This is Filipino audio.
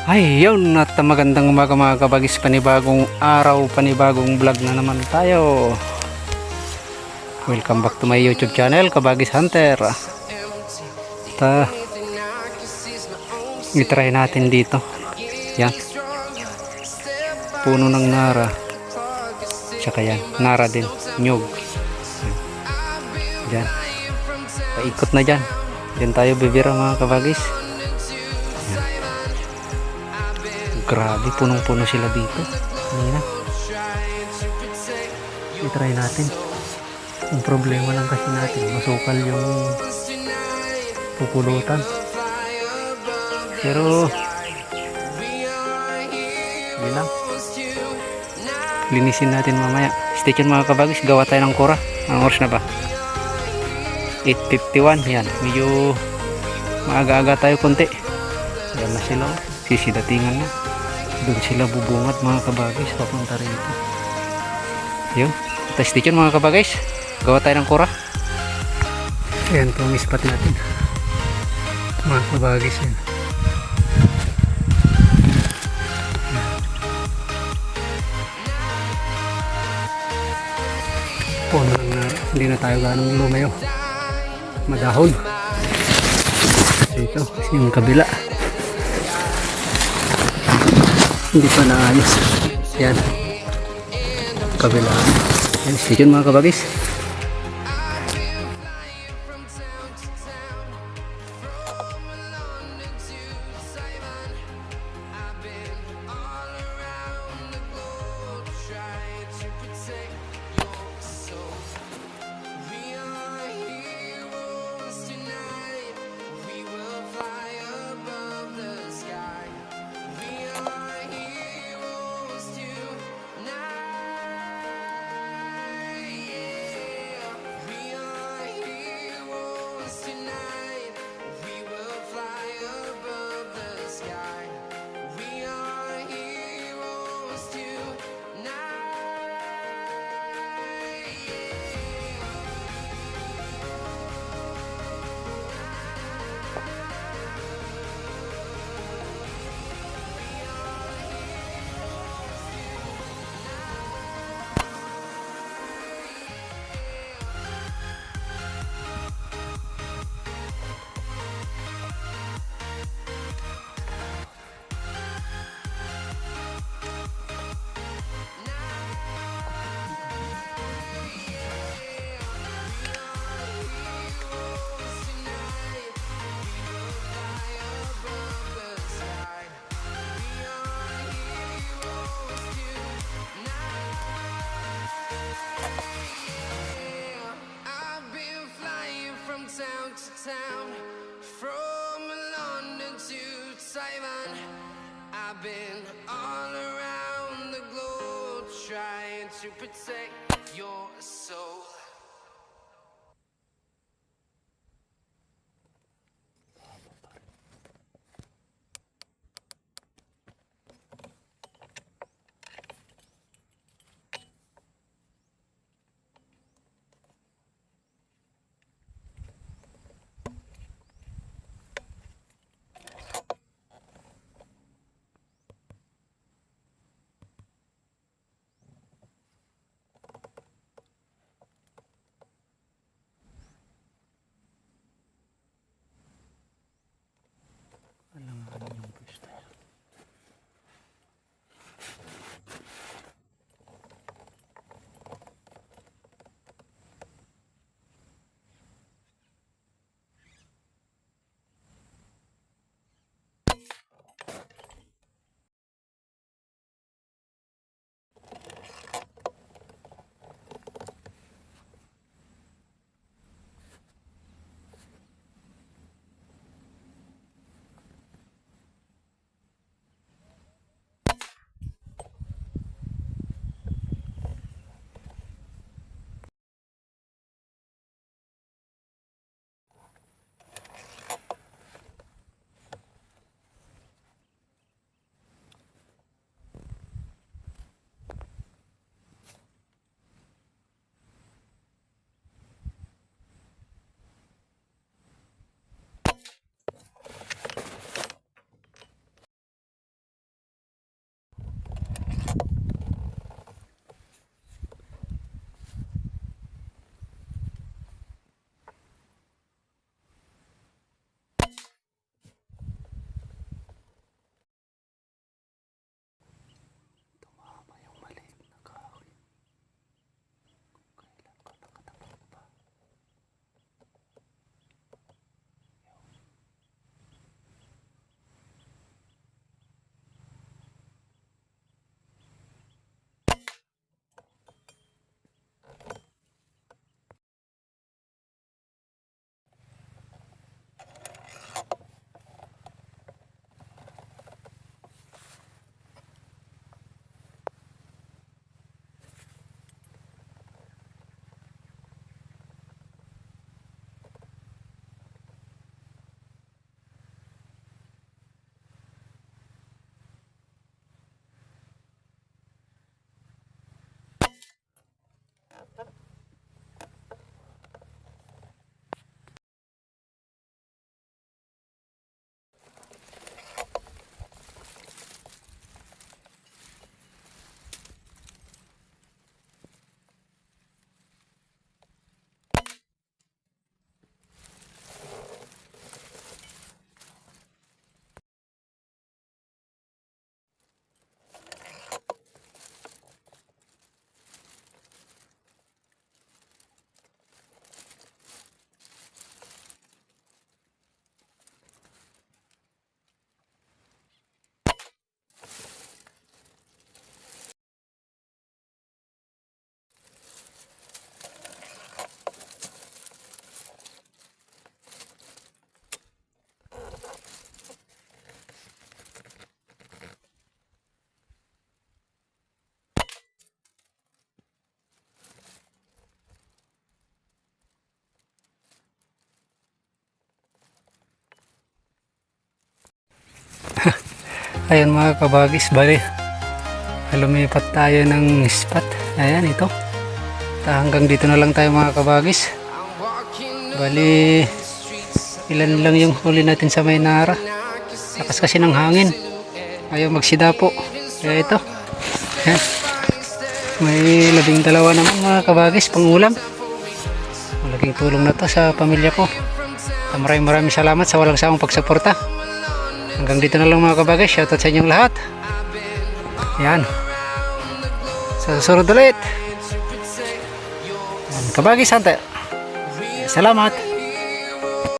Ay, yun at magandang umaga mga kabagis, panibagong araw, panibagong vlog na naman tayo. Welcome back to my YouTube channel, Kabagis Hunter. I-try natin dito. Yan. Puno ng nara. Tsaka yan, nara din, nyug. Yan. Paikot na dyan. Diyan tayo bibira mga kabagis. Grabe, punong-puno sila dito. Nila. I-try natin. Ang problema lang kasi natin, masukal yung pupulutan. Pero yun lang. Linisin natin mamaya. Stay tuned mga kabagis, gawa tayo ng kura. Anong oras na ba? 8:51. Yan, medyo maaga-aga tayo konti. Yan na sila. Sisidatingan na. Doon sila bubungat mga kabagis, papunta rito. Yun, stay tuned mga kabagis, gawa tayo ng kura. Ayan po ang spot natin mga kabagis. Yan, puno lang na, hindi na tayo ganong lumayo, madahon. Ito yung kabila, hindi pa naayos. Yan, kabila. Yan, stay tuned mga kabagis. Town, from London to Taiwan, I've been all around the globe trying to protect your soul. Ayan mga kabagis, bali lumipat tayo ng spot. Ayan ito. Hanggang dito na lang tayo mga kabagis. Bali ilan lang yung huli natin sa Maynara. Lakas kasi ng hangin, ayaw magsidapo. Kaya ito, ayan, may 12 naman mga kabagis pang ulam. Malaking tulong na to sa pamilya ko. Maraming salamat sa walang sawang pagsuporta. Hanggang dito na lang mga kabagis. Shoutout sa inyong lahat. Yan, sa susunod ulit. Kabagis, salamat.